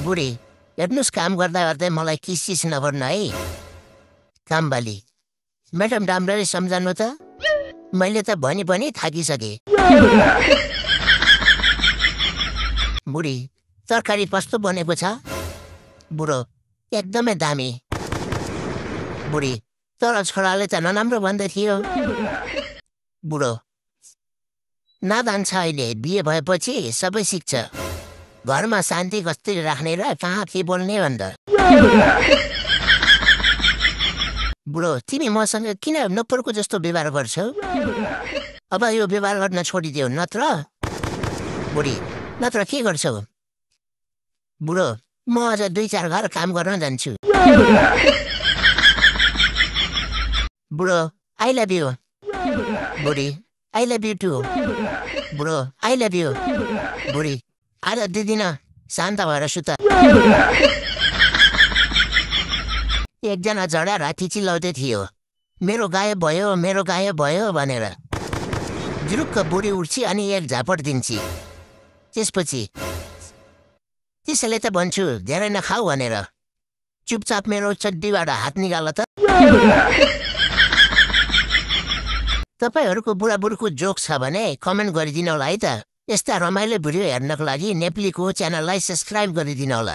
बुढी हेर्नुहोस् काम गर्दा गर्दै मलाई किस नभर्नु है कामबाली म्याडम राम्ररी सम्झाउनु त मैले त भनी थाकिसके बुढी तरकारी कस्तो बनेको छ बुढो एकदमै दामी बुढी तर छोराले त नराम्रो भन्दै थियो बुढो नादान छ अहिले बिहे भएपछि सबै सिक्छ घरमा शान्ति कसरी राख्ने र कहाँ के बोल्ने भन्दा बुढो तिमी मसँग किन नपरको जस्तो व्यवहार गर्छौ अब यो व्यवहार गर्न छोडिदेऊ नत्र बुढी नत्र के गर्छौ बुढो म अझ 2-4 घर काम गर्न जान्छु बुढो आई लभ यु बुढी आई लभ यु टु बुढो आई लभ यु बुढी आज दिदिन शान्त भएर सुत एकजना झडा राति चिल्लाउँदै थियो मेरो गायब भयो भनेर जुरुक्क बुढी उठ्छ अनि एक झापट दिन्छ त्यसपछि त्यसैले त भन्छु धेरै नखाऊ भनेर चुपचाप मेरो चड्डीबाट हात निकाल त तपाईहरुको बुढाबुढीको जोक छ भने कमेन्ट गरिदिनु होला है त यस्ता रमाइलो भिडियो हेर्नको लागि नेपालीको च्यानललाई सब्स्क्राइब गरिदिनु होला